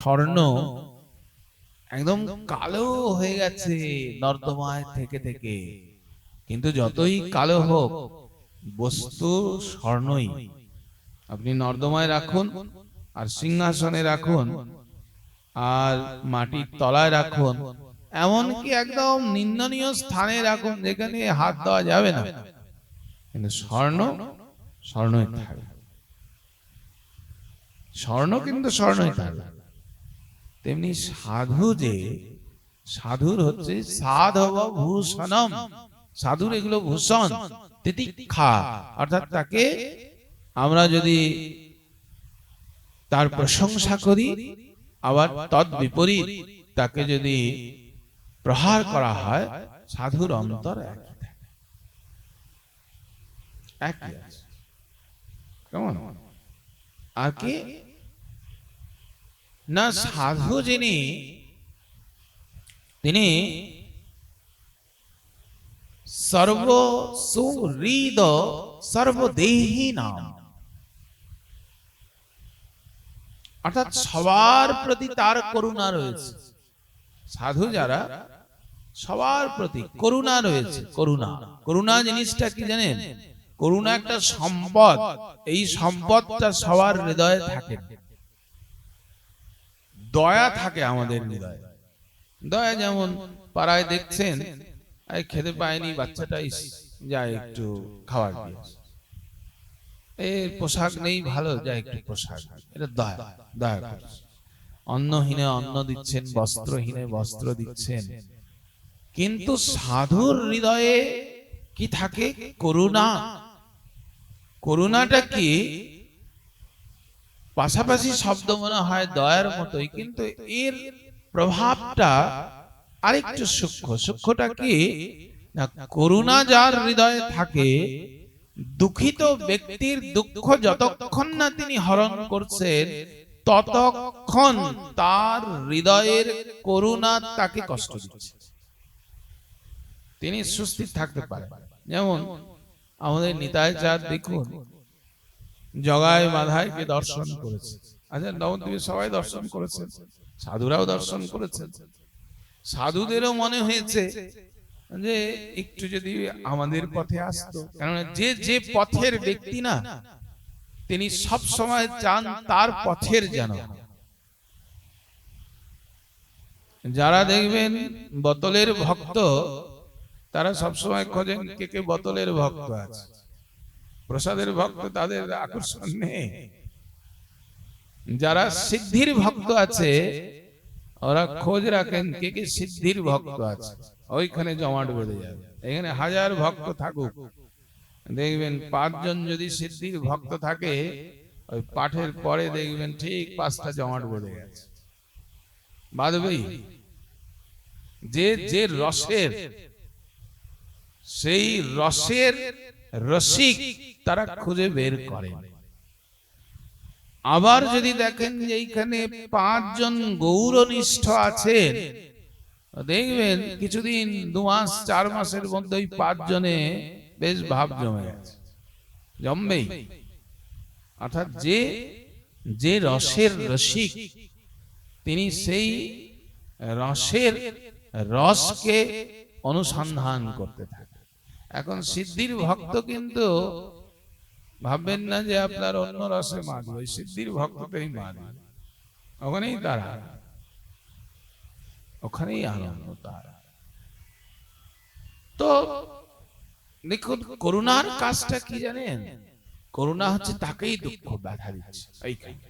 স্বর্ণ একদম কালো হয়ে গেছে নর্দমায় থেকে থেকে, কিন্তু যতই কালো হোক বস্তু স্বর্ণই। আপনি নর্দমায় রাখুন আর সিংহাসনে রাখুন আর মাটির তলায় রাখুন, এমনকি একদম নিন্দনীয় স্থানে রাখুন যেখানে হাত দেওয়া যাবে না, কিন্তু স্বর্ণ স্বর্ণই থাকবে। স্বর্ণ কিন্তু স্বর্ণই থাকবে। তেমনি সাধু, যে সাধুর হচ্ছে সাধব ভূষণম, সাধুর এগুলো ভূষণ তিতিক্ষা, অর্থাৎ তাকে আমরা যদি তার প্রশংসা করি, আবার তদ বিপরীত তাকে যদি প্রহার করা হয়, সাধুর অন্তর একই থাকে, একই আছে। কেমন? আর কি না, সাধু যিনি, তিনি সর্ব সুহৃদ সর্বদেহী নাম, অর্থাৎ সবার প্রতি তার করুণা রয়েছে। সাধু যারা, সবার প্রতি করুণা রয়েছে। করুণা, করুণা জিনিসটা কি জানেন? করুণা একটা সম্পদ, এই সম্পদটা সবার হৃদয়ে থাকে। দয়া থাকে আমাদের হৃদয়ে। দয়া যেমন পাড়ায় দেখছেন খেতে পায়নি বাচ্চাটাই যায় একটু খাবার দিয়ে, এর পোশাক নেই ভালো, যায় একটু পোশাক, এটা দয়া, দয়া করছে। অন্নহীনে অন্ন দিচ্ছেন, বস্ত্রহীনে বস্ত্র দিচ্ছেন। কিন্তু সাধুর হৃদয়ে কি থাকে? করুণা। করুণাটা কি পাশাপাশি শব্দ মনে হয় দয়ার মতোই, কিন্তু এর প্রভাবটা আরেকটু সূক্ষ্ম। সূক্ষ্মটা কি না, করুণা যার হৃদয়ে থাকে, দুঃখিত ব্যক্তির দুঃখ যতক্ষণ না তিনি হরণ করছেন, ততক্ষণ তার হৃদয়ের করুণা তাকে কষ্ট দিচ্ছে, তিনি সুস্থির থাকতে পারেন। যেমন আমাদের নিতাই চাঁদ দেখুন, জগায় মাধাইকে দর্শন করেছে। আচ্ছা, নবদ্বীপে সবাই দর্শন করেছেন, সাধুরাও দর্শন করেছেন। সাধুদেরও মনে হয়েছে যে একটু যদি আমাদের পথে আসতো, কারণ যে যে পথের ব্যক্তি না, তিনি সব সময় চান তার পথের যেন। যারা দেখবেন বোতলের ভক্ত, তারা সবসময় খোঁজেন কে কে বোতলের ভক্ত আছে। প্রসাদের ভক্ত তাদের আকর্ষণ নেই। যারা সিদ্ধির ভক্ত আছে, ওরা খোঁজ রাখেন কে কে সিদ্ধির ভক্ত আছে, ওইখানে জমাট বেঁধে যাবে। এখানে হাজার ভক্ত থাকুক, দেখবেন 5 জন যদি সিদ্ধির ভক্ত থাকে, ওই পাঠের পরে দেখবেন ঠিক 5টা জমাট বেঁধে গেছে। বাঁধবেই। যে যে রসের, সেই রসের রসিক তারা খুঁজে বের করে। আবার যদি দেখেন যে এইখানে 5 জন গৌরনিষ্ঠ আছেন, দেখবেন কিছুদিন 2 মাস 4 মাসের মধ্যে ওই 5 জনে বেশ ভাব জমে গেছে, জমবেই। অর্থাৎ যে যে রসের রসিক, তিনি সেই রসের রসকে অনুসন্ধান করতে থাকে। এখন সিদ্ধির ভক্ত কিন্তু ভাববেন না যে আপনার অন্য রসে মাধবে, ওই সিদ্ধির ভক্ততেই মাধবে, ওখানেই তারা, ওখানেই আনন্দ তার। তো দেখুন, করুণার কাজটা কি জানেন? করুণা হচ্ছে তাকেই দুঃখ ব্যথা দিচ্ছে, এইখানে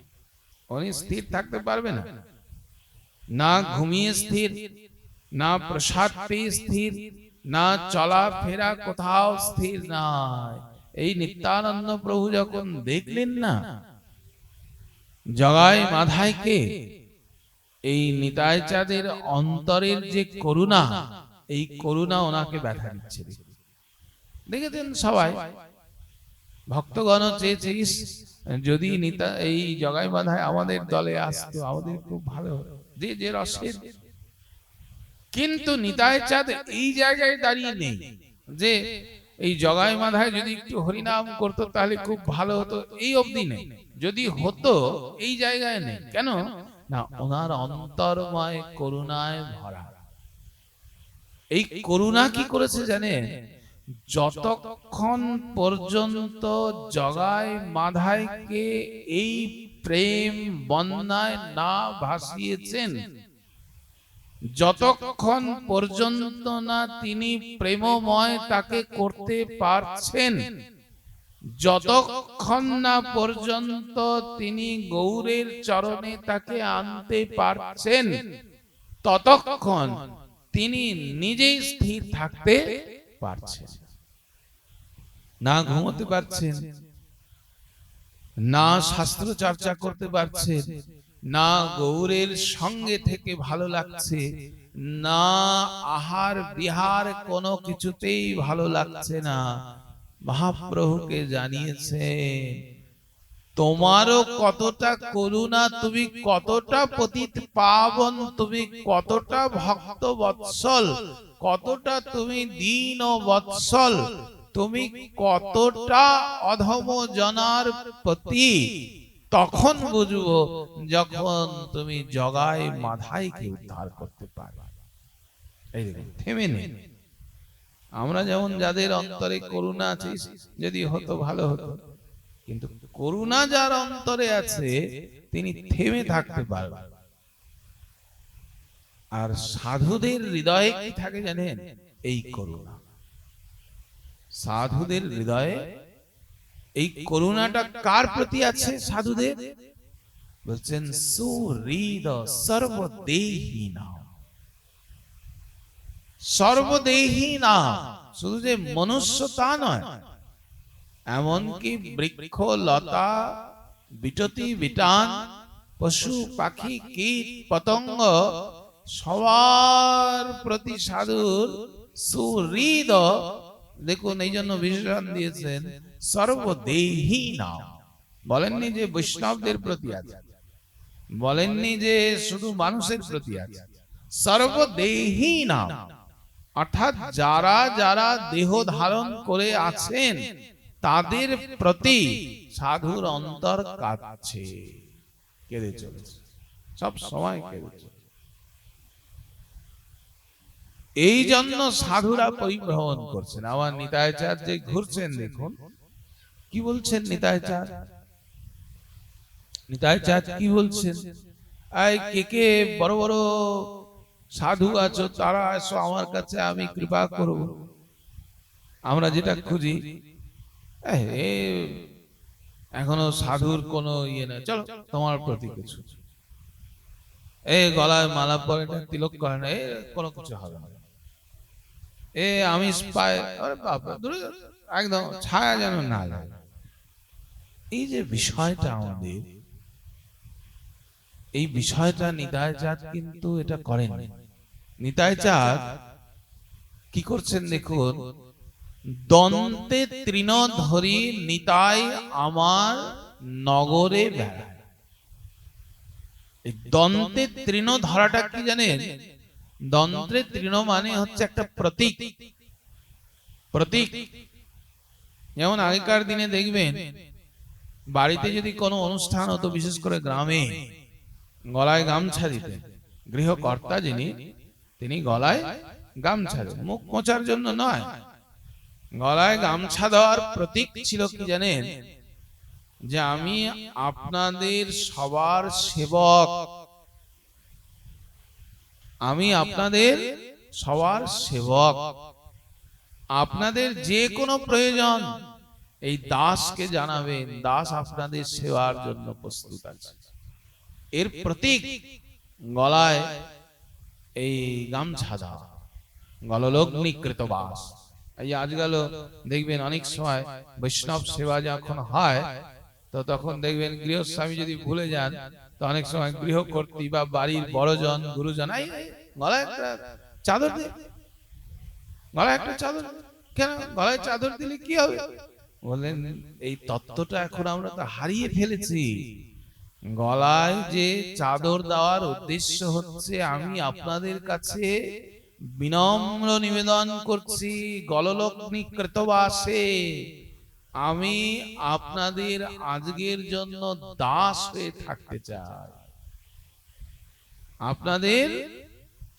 উনি স্থির থাকতে পারবে না, না ঘুমিয়ে স্থির, না প্রসাদ পেয়ে স্থির, না চলা ফেরা কোথাও স্থির নাই। এই নিত্যানন্দ প্রভু যখন দেখলেন না জগায় মাধাইকে, এই নিতাই চাঁদের অন্তরের যে করুণা, এই করুণা ওনাকে ব্যথা দিচ্ছে। দেখেছেন সবাই ভক্তগণ চেয়েছে, যদি নিতা এই জগাই মাধাই আমাদের দলে আসতো, আমাদের খুব ভালো, যে যে রসের। কিন্তু নিতাই চাঁদ এই জায়গায় দাঁড়িয়ে নেই যে এই জগাই মাধাই যদি একটু হরিনাম করতো তাহলে খুব ভালো হতো, এই অবধি নেই। যদি হতো এই জায়গায় নেই। কেন না, ওনার অন্তর্ময় করুণায় ভরা। এই করুণা কি করেছে জানেন? যতক্ষণ পর্যন্ত জগায় মাধাইকে এই প্রেম বন্যায় না ভাসিয়েছেন, যতক্ষণ পর্যন্ত না তিনি প্রেমময় তাকে করতে পারছেন, যতক্ষণ না পর্যন্ত তিনি গৌরের চরণে তাকে আনতে পারছেন, ততক্ষণ তিনি নিজেই স্থির থাকতে পারছেন না। ঘুমোতে পারছেন না, শাস্ত্র চর্চা করতে পারছেন না, গৌরের সঙ্গে থেকে ভালো লাগছে না, আহার বিহার কোনো কিছুতেই ভালো লাগছে না। মহাপ্রভুকে জানিয়েছেন, তোমারও কতটা করুণা, তুমি কতটা পতিত পাবন, তুমি কতটা ভক্ত বৎসল, কতটা তুমি দীন বৎসল, তুমি কতটা অধম জনার প্রতি তখন বুঝবো যখন তুমি জগায় মাধাইকে উদ্ধার করতে পারবে। এই দেখুন, থেমে নেই। আমরা যেমন যাদের অন্তরে করুণা আছে, যদি হতো ভালো হতো, কিন্তু করুণা যার অন্তরে আছে তিনি থেমে থাকতে পারবেন। আর সাধুদের হৃদয়ে কি থাকে জানেন? এই করুণা। সাধুদের হৃদয়ে এই করুণাটা কার প্রতি আছে? সাধুদের। বলছেন সুহৃদ সর্বদেহী নাম। সর্বদেহী নাম, শুধু যে মনুষ্য তা নয়, এমনকি বৃক্ষ লতা বিটতি বিটান পশু পাখি কীট পতঙ্গ সবার প্রতি সাধুর সুহৃদ। দেখুন, এই জন্য বিশেষণ দিয়েছেন সর্বদেহী নাম। বলেননি যে বৈষ্ণবদের প্রতি আছে, বলেননি যে শুধু মানুষের প্রতি আছে, সর্বদেহী নাম, অর্থাৎ যারা যারা দেহ ধারণ করে আছেন তাদের প্রতি সাধুর অন্তর কাঁদছে, কেঁদে চলেছে, সব সময় কেঁদে চলেছে। এই জন্য সাধুরা পরিভ্রমণ করছেন। আমার নিতাইচাঁদ যে ঘুরছেন, দেখুন কি বলছেন নিতাইচাঁদ। নিতাইচাঁদ কি বলছেন? এই কে কে বড় বড় সাধু আছো, তারা এসো আমার কাছে, আমি কৃপা করব। আমরা যেটা খুঁজি, এখনো সাধুর কোনো ইয়ে না, চলো তোমার প্রতি কিছু, এই গলায় মালা পরে তিলক করে না, কোনো কিছু হবে না, আমি পায়, আরে বাবা একদম ছায়া যেন না লাগে। এই যে বিষয়টা আমাদের, এই বিষয়টা নিতাইচাঁদ কিন্তু এটা করেন। নিতাইচাঁদ কি করছেন দেখুন, দন্তে তৃণ ধরি নিতাই আমার নগরে বেড়ায়। এই দন্তে তৃণ ধরাটা কি জানেন? দন্তে তৃণ মানে হচ্ছে একটা প্রতীক। প্রতীক যেমন আগেকার দিনে দেখবেন বাড়িতে যদি কোনো অনুষ্ঠান হতো, বিশেষ করে গ্রামে, গলায় গামছা দিতেন গৃহকর্তা যিনি, তিনি গলায় গামছা দেন, মুখ মোছার জন্য নয়, গলায় গামছা দেওয়ার প্রতীক ছিল কি জানেন? যে আমি আপনাদের সবার সেবক, আমি আপনাদের সবার সেবক, আপনাদের যে কোনো প্রয়োজন এই দাসকে জানাবেন, দাস আপনাদের সেবার জন্য প্রস্তুত আছে। এর প্রতীক গলায় এই গামছা দেওয়া, গললগ্নি কৃতবাস। এই আজকাল দেখবেন অনেক সময় বৈষ্ণব সেবা যখন হয়, তো তখন দেখবেন গৃহস্বামী যদি ভুলে যান, তো অনেক সময় গৃহকর্ত্রী বা বাড়ির বড়জন গুরুজন গলায় একটা চাদর দে, গলায় একটা চাদর। কেন গলায় চাদর দিলে কি হবে? বললেন এই তত্ত্বটা এখন আমরা তো হারিয়ে ফেলেছি। গলায় যে চাদর দেওয়ার উদ্দেশ্য হচ্ছে, আমি আপনাদের কাছে বিনম্র নিবেদন করছি, গললগ্নি কৃতবাসে আমি আপনাদের আজকের জন্য দাস হয়ে থাকতে চাই। আপনাদের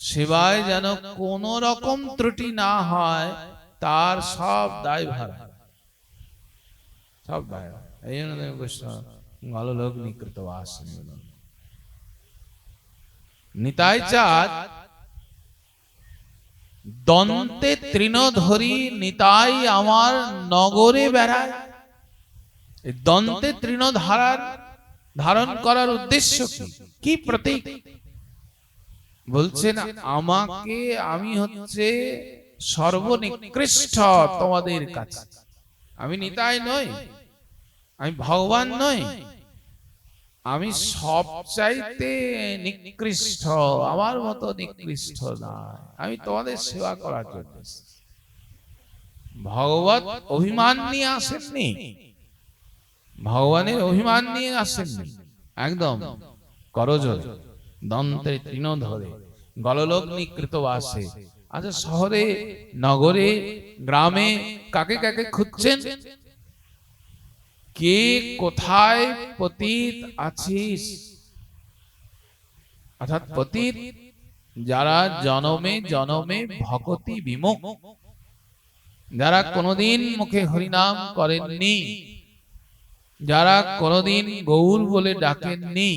সেবায় যেন কোনো রকম ত্রুটি না হয়, তার সব দায়ভার, সব দায়ভার। এই জন্য বৈষ্ণব গললোক নিকৃত বাস। নিতাই চাঁদ দন্তে তৃণধরি নিতাই আমার নগরে বেড়ায়। দন্তে তৃণ ধারণ করার উদ্দেশ্য কি প্রতীক? বলছেন আমাকে, আমি হচ্ছে সর্বনিকৃষ্ট তোমাদের কাছে। আমি নিতাই নই, আমি ভগবান নই, আমি সবচাইতে নিকৃষ্ট, আমার মতো নিকৃষ্ট নয়। আমি তোমাদের সেবা করার জন্য। ভগবত অভিমান নিয়ে আসেননি, ভগবানের অভিমান নিয়ে আসেননি, একদম করজোড়ে দন্তে তৃণ ধরে গললোক নিকৃত বাসে। আচ্ছা, শহরে নগরে গ্রামে কাকে কাকে খুঁজছেন? কে কোথায় পতিত আছিস? অর্থাৎ পতিত যারা জনমে জনমে ভক্তি বিমুখ, যারা কোনোদিন মুখে হরিনাম করেননি, যারা কোনোদিন গৌর বলে ডাকেননি,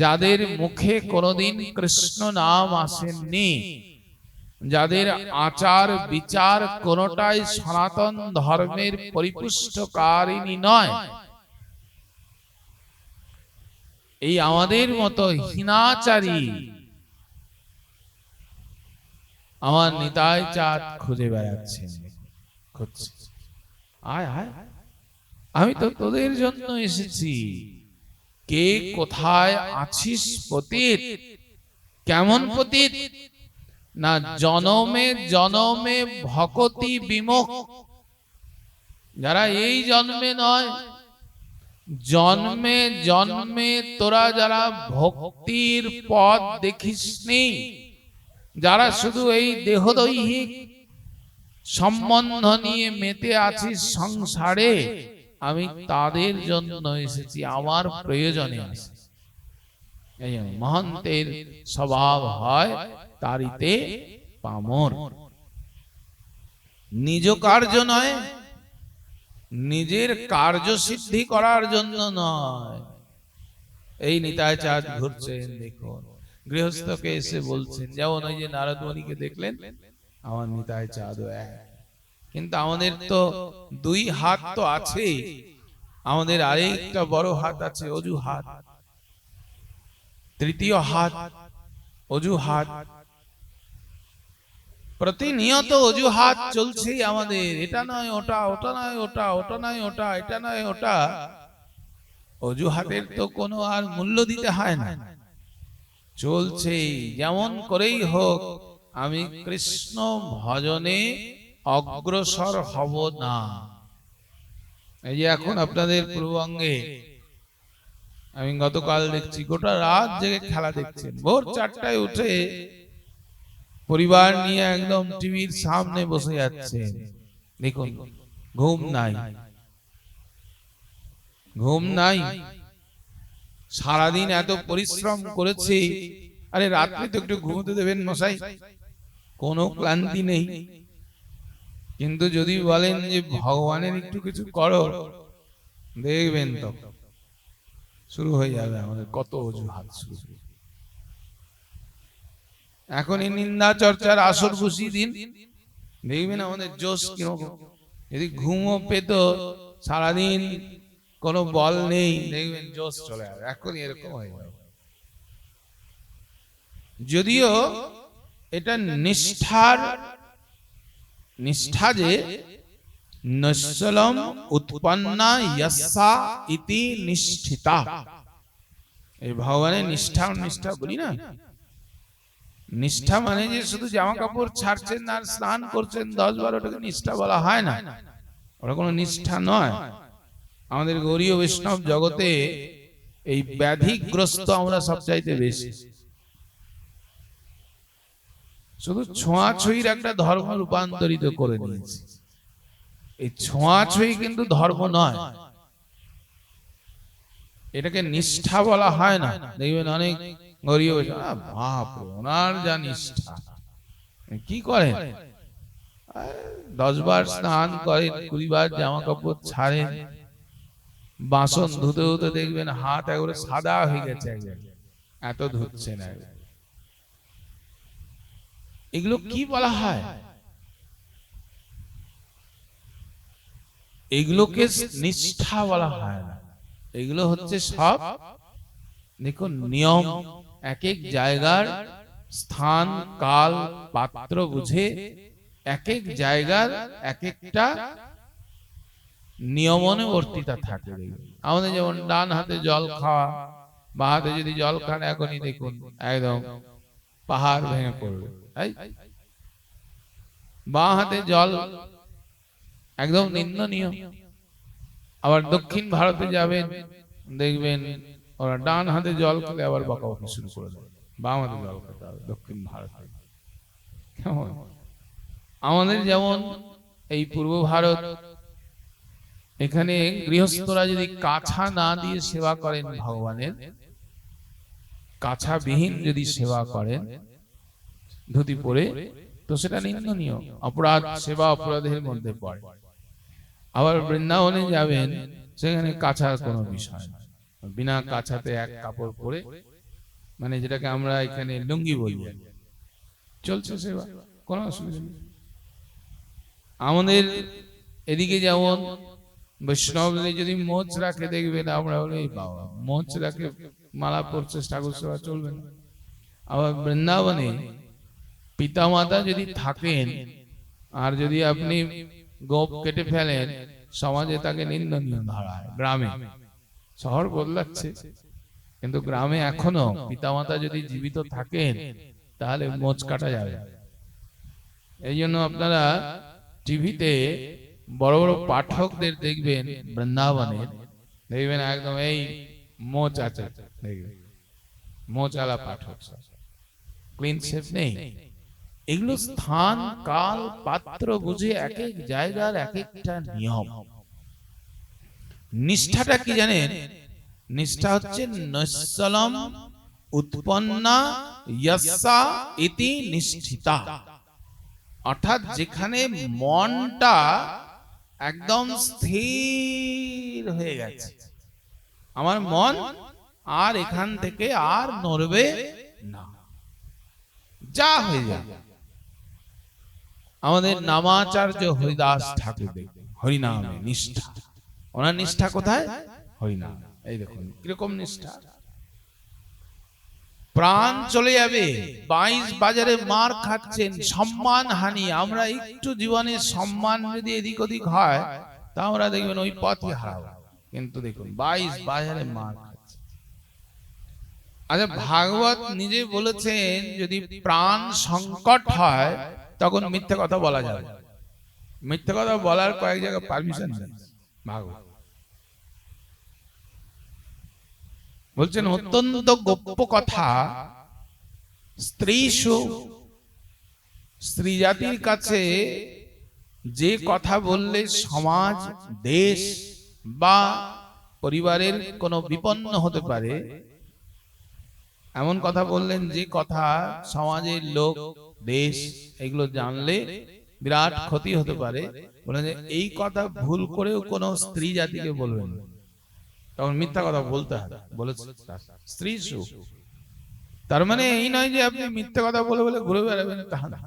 যাদের মুখে কোনোদিন কৃষ্ণ নাম আসেননি, যাদের আচার বিচার কোনটাই সনাতন ধর্মের পরিপুষ্টকারিণী নয়, এই আমাদের মতো হীনাচারী আমার নিতাই চাঁদ খুঁজে বেড়াচ্ছেন। আয় আয়, আমি তো তোদের জন্য এসেছি। কে কোথায় আছিস পতিত? কেমন পতিত? না জনমে জনমে ভক্তি বিমুখ, যারা এই জন্মে নয়, জন্মে জন্মে তোরা যারা ভক্তির পথ দেখিসনি, যারা শুধু এই দেহদৈহিক সম্বন্ধ নিয়ে মেতে আছিস সংসারে, আমি তাদের জন্য এসেছি, আমার প্রয়োজনে আসি। মহন্তের স্বভাব হয় তারিতে পামর। নিজ কার্য নয়, নিজের কার্য সিদ্ধি করার জন্য নয়। এই নিতাই চাঁদ ঘুরছেন, দেখুন গৃহস্থকে এসে বলছেন, যেমন ওই যে নারদ মুনিকে দেখলেন, আমার নিতাই চাঁদ এক। কিন্তু আমাদের তো দুই হাত তো আছে, আমাদের আরেকটা বড় হাত আছে অজুহাত, তৃতীয় হাত অজুহাত। প্রতিনিয়ত অজুহাত চলছে আমাদের, এটা নয় ওটা, ওটা নয় ওটা, ওটা নয় ওটা, এটা নয় ওটা। অজুহাতের তো কোনো আর মূল্য দিতে হয় না, চলছে যেমন করেই হোক আমি কৃষ্ণ ভজনে অগ্রসর হব না। এই যে এখন আপনাদের পূর্ববঙ্গে আমি গতকাল দেখছি গোটা রাত জেগে খেলা দেখছেন, ভোর 4টায় উঠে পরিবার নিয়ে একদম টিভির সামনে বসে যাচ্ছে। দেখুন ঘুম নাই, ঘুম নাই, সারাদিন এত পরিশ্রম করেছে, আরে রাত্রে তো একটু ঘুমোতে দেবেন মশাই, কোনো ক্লান্তি নেই। কিন্তু যদি বলেন যে ভগবানের একটু কিছু করো, দেখবেন তো শুরু হয়ে যাবে আমাদের কত অজুহাত শুরু। এখন এই নিন্দা চর্চার আসর বসিয়ে দিন, দেখবেন আমাদের জোশ কিরকম। যদি ঘুমও পেত, সারাদিন কোনো বল নেই, দেখবেন জোশ চলে যাবে, এখনই এরকম হয়ে যাবে। যদিও এটা নিষ্ঠা যে নশ্বলম উৎপন্না ইয়স্যা ইতি নিষ্ঠিতা। এই ভগবানের নিষ্ঠা বলি না, নিষ্ঠা মানে যে শুধু জামা কাপড় ছাড়ছেন আর স্নান করছেন 10-12টাকে নিষ্ঠা বলা হয় না, ওটা কোনো নিষ্ঠা নয়। আমাদের গৌড়ীয় বৈষ্ণব জগতে এই ব্যাধিগ্রস্ত আমরা সবচাইতে বেশি। শুধু ছোঁয়াছুঁয়ির একটা ধর্ম রূপান্তরিত করে নিয়েছি। এই ছোঁয়াছুঁয়ি কিন্তু ধর্ম নয়, এটাকে নিষ্ঠা বলা হয় না। দেখবেন অনেক গড়িয়ে বসে, বাপ রে, ওনার যা নিষ্ঠা, কি করেন? 10 বার স্নান করেন, 20 বার জামা কাপড় ছাড়েন, বাসন ধুতে ধুতে দেখবেন হাত একবারে সাদা হয়ে গেছে, এত ধুচ্ছে না। এগুলো কি বলা হয়? এগুলোকে নিষ্ঠা বলা হয় না, এগুলো হচ্ছে সব দেখুন নিয়ম। এক এক জায়গার স্থান কাল পাত্র বুঝে এক এক জায়গার এক একটা নিয়মানুবর্তিতা থাকে। আমাদের যেমন ডান হাতে জল খাওয়া, বা হাতে যদি জল খান এখনই দেখুন একদম পাহাড় ভেঙে পড়বে। বাঁ হাতে জল একদম নিন্দনীয়। আবার দক্ষিণ ভারতে যাবেন, দেখবেন ওরা ডান হাতে জল খেলে আবার বকাবকি শুরু করে দেবে, বাম হাতে জল খেতে হবে দক্ষিণ ভারতে। কেমন? আমাদের যেমন এই পূর্ব ভারত, এখানে গৃহস্থরা যদি কাছা না দিয়ে সেবা করেন ভগবানের, কাছা বিহীন যদি সেবা করেন ধুতি পরে, তো সেটা নিন্দনীয় অপরাধ, সেবা অপরাধের মধ্যে পড়ে। আবার বৃন্দাবনে যাবেন, সেখানে কাছার কোনো বিষয় না, বিনা কাছাতে এক কাপড় পরে, মানে যেটাকে আমরা এখানে লুঙ্গি বলি, চলছে সেবা, কোনো অসুবিধা নেই। আমাদের এদিকে যেমন বৈষ্ণবদের যদি মোচ রাখে দেখবেন, আমরা বলি বাবা মোচ রাখে মালা পড়ছে, ঠাকুর সেবা চলবে না। আবার বৃন্দাবনে পিতামাতা যদি থাকেন আর যদি আপনি গোপ কেটে ফেলেন, সমাজে তাকে নিন্দনীয় ধরা হয়। গ্রামে, শহর বদলাচ্ছে, কিন্তু গ্রামে এখনো পিতামাতা যদি জীবিত থাকেন তাহলে মোচ কাটা যাবে। এই জন্য আপনারা টিভিতে বড় বড় পাঠকদের দেখবেন বৃন্দাবনের, দেখবেন একদম এই মোচ আছে, দেখবেন মোচালা পাঠক, ক্লিন শেভ নেই। এগুলো স্থান কাল পাত্র বুঝে এক এক জায়গার এক একটা নিয়ম। নিষ্ঠাটা কি জানেন? নিষ্ঠা হচ্ছে নৈশ্বলম উৎপন্না ইয়াসা ইতি নিষ্ঠিতা, অর্থাৎ যেখানে মনটা একদম স্থির হয়ে গেছে, আমার মন আর এখান থেকে আর নড়বে না, যা হয়ে যাবে। আমাদের নামাচার্য হরিদাস ঠাকুর দেখবেন হরিনামে নিষ্ঠা, ওনার নিষ্ঠা কোথায়? হরিনাম। এই দেখুন কিরকম নিষ্ঠা, প্রাণ চলে যাবে, 22 বাজারে মার খাচ্ছেন, সম্মান হানি, আমরা একটু জীবনে সম্মান যদি এদিক ওদিক হয় তা আমরা দেখবেন ওই পথে হারাবো, কিন্তু দেখুন 22 বাজারে মার খাচ্ছে। আচ্ছা, ভাগবত নিজে বলেছেন যদি প্রাণ সংকট হয় তখন মিথ্যে কথা বলা যাবে। মিথ্যে কথা বলার কয়েক জায়গায় পারমিশন নেই ভাগবত বলছেন। অত্যন্ত গোপ্য কথা স্ত্রী জাতির কাছে যে কথা বললে সমাজ, দেশ বা পরিবারের কোনো বিপন্ন হতে পারে, এমন কথা বললেন যে কথা সমাজের লোক, দেশ এগুলো জানলে বিরাট ক্ষতি হতে পারে। বলেন যে এই কথা ভুল করেও কোনো স্ত্রী জাতিকে বলবেন না, তখন মিথ্যা কথা বলতে হবে বলেছে স্ত্রী সুখ। তার মানে এই নয় যে আপনি মিথ্যা কথা বলে বলে ঘুরে বেড়াবেন, তা না।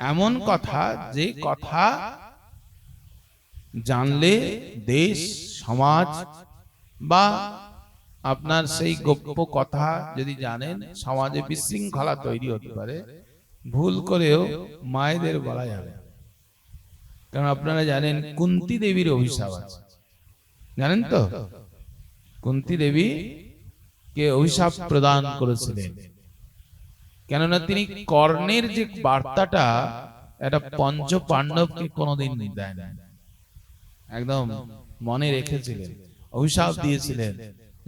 এমন কথা যে কথা জানলে দেশ, সমাজ বা আপনার সেই গোপ্য কথা যদি জানেন, সমাজে বিশৃঙ্খলা তৈরি হতে পারে। ভুল করেও মায়েদের বলা যাবে, কারণ আপনারা জানেন কুন্তী দেবীর অভিশাপ আছে, জানেন তো? কুন্তী দেবী কে অভিশাপ প্রদান করেছিলেন, কেননা তিনি কর্ণের যে বার্তাটা এটা পঞ্চ পাণ্ডবকে কোনোদিন দেয় না, একদম মনে রেখেছিলেন, অভিশাপ দিয়েছিলেন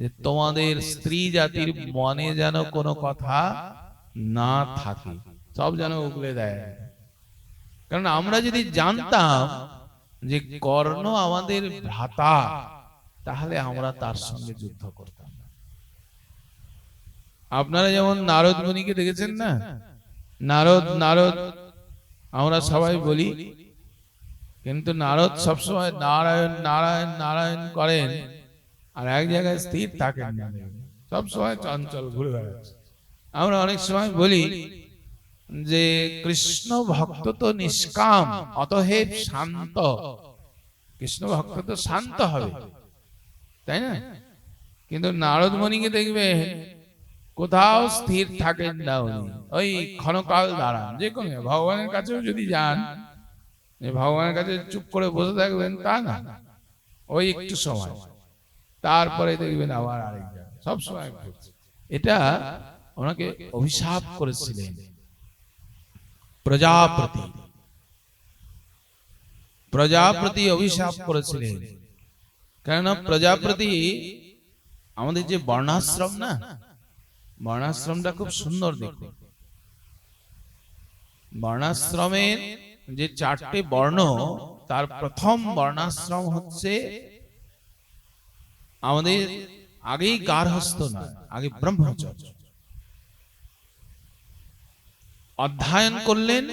যে তোমাদের স্ত্রী জাতির মনে যেন কোনো কথা না থাকে, সব যেন উগলে দেয়। কারণ আমরা যদি জানতাম যে কর্ণ আমাদের ভ্রাতা, তাহলে আমরা তার সঙ্গে যুদ্ধ করতাম না। আপনারা যেমন নারদ মুনিকে দেখেছেন না, নারদ নারদ আমরা সবাই বলি, কিন্তু নারদ সবসময় নারায়ণ নারায়ণ নারায়ণ করেন আর এক জায়গায় স্থির থাকেন না, সবসময় চঞ্চল ঘুরে বেড়াচ্ছে। আমরা অনেক সময় বলি যে কৃষ্ণ ভক্ত তো নিষ্কাম, অতএব শান্ত। কৃষ্ণ ভক্ত তো শান্ত হবে, তাই না? কিন্তু নারদ মুনিকে দেখবে কোথাও স্থির থাকেন না উনি, ওই ক্ষণকাল দাঁড়ান। যে কোনো ভগবানের কাছেও যদি যান, ভগবানের কাছে চুপ করে বসে থাকবেন তা না, ওই একটু সময়, তারপরে দেখবেন আবার আরেক জায়গায় সব সময়। এটা ওনাকে অভিশাপ করেছিলেন প্রজাপতি, প্রজাপতি অভিশাপ করেছিলেন। কেননা প্রজাপতি আমাদের যে বর্ণাশ্রম না, বর্ণাশ্রমটা খুব সুন্দর দেখুন। বর্ণাশ্রমের যে 4টে বর্ণ, তার প্রথম বর্ণাশ্রম হচ্ছে আমাদের আগেই গার্হস্থ্য নয়, আগে ব্রহ্মচর্য অধ্যয়ন করলেন।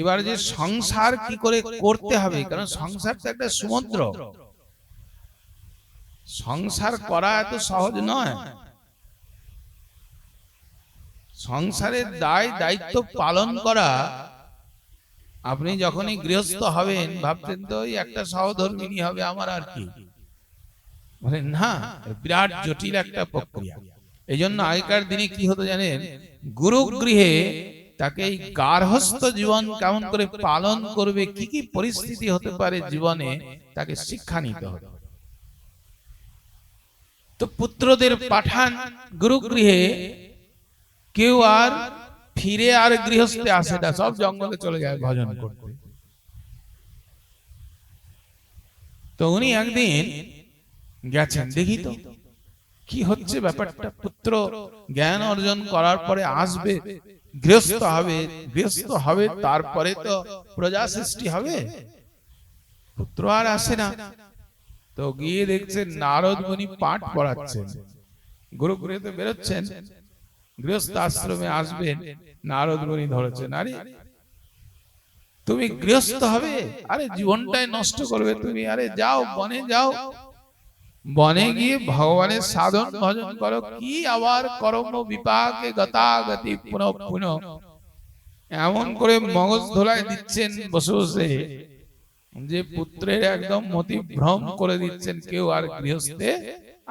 এবার যে সংসার কি করে করতে হবে, কারণ সংসার তো একটা সমুদ্র, সংসার করা এত সহজ নয়। সংসারের দায় দায়িত্ব পালন করা, আপনি যখনই গৃহস্থ হবেন ভাবতেন তো ওই একটা সহধর্মিণী হবে আমার, আর কি বলেন না, বিরাট জটিল একটা প্রক্রিয়া। এই জন্য আগেকার দিনে কি হতো জানেন, গুরুগৃহে তাকে এই গার্হস্থ্য জীবন কেমন করে পালন করবে, কি কি পরিস্থিতি হতে পারে জীবনে, তাকে শিক্ষা নিতে হবে। তো পুত্রদের পাঠান গুরুগৃহে, কেউ আর ফিরে আর গৃহস্থে আসে না, সব জঙ্গলে চলে যায় ভজন করতে। তো উনি একদিন গেছেন, দেখি তো কি হচ্ছে ব্যাপারটা। পুত্র জ্ঞান অর্জন করার পরে আসবে, গৃহস্থ হবে, গৃহস্থ হবে তারপরে তো প্রজা সৃষ্টি হবে, পুত্র আর আসে না। তো গিয়ে দেখছেন নারদ মুনি পাঠ পড়াচ্ছেন, গুরুগৃহে বেরোচ্ছেন, গৃহস্থ আশ্রমে আসবেন, নারদ মুনি ধরেছেন, আরে তুমি গৃহস্থ হবে, আরে জীবনটাই নষ্ট করবে তুমি, আরে যাও বনে যাও, বনে গিয়ে ভগবানের সাধন ভজন করো, কি আবার কর্ম বিপাকে গতাগতি পুনঃ পুনঃ, এমন করে মগজ ধোলাই দিচ্ছেন বসে বসে যে পুত্রের একদম মতি ভ্রম করে দিচ্ছেন, কেউ আর গৃহস্থে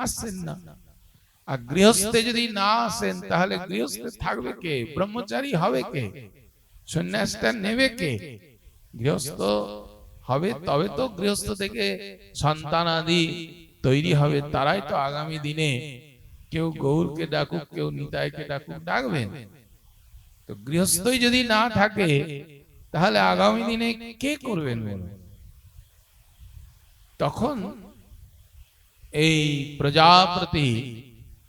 আসছেন না। আর গৃহস্থে যদি না আসেন তাহলে গৃহস্থে থাকবে কে, ব্রহ্মচারী হবে কে, সন্ন্যাসটা নেবে কে? গৃহস্থ হবে তবে তো গৃহস্থ থেকে সন্তান আদি তৈরি হবে, তারাই তো আগামী দিনে কেউ গৌরকে ডাকুক, কেউ নিতাইকে ডাকুক, ডাকবেন। তো গৃহস্থই যদি না থাকে তাহলে আগামী দিনে কে করবেন বলুন? তখন এই প্রজাপতি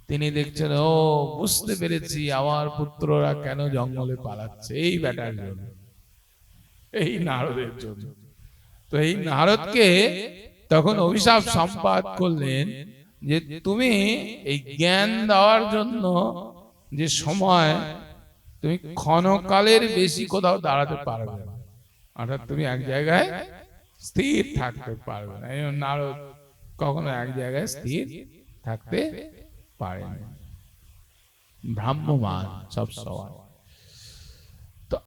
তিনি দেখছেন, ও বুঝতে পেরেছি আমার পুত্ররা কেন জঙ্গলে পালাচ্ছে, এই ব্যাটার জন্য, এই নারদের জন্য। তো এই নারদকে তখন অভিশাপ সম্পাদ করলেন যে তুমি এই জ্ঞান দেওয়ার জন্য যে সময়, তুমি ক্ষণকালের বেশি কোথাও দাঁড়াতে পারবে না, অর্থাৎ তুমি এক জায়গায় স্থির থাকতে পারবে না। এই নারদ কখনো এক জায়গায় স্থির থাকতে পারে না, ভ্রাম্যমান সব সময়।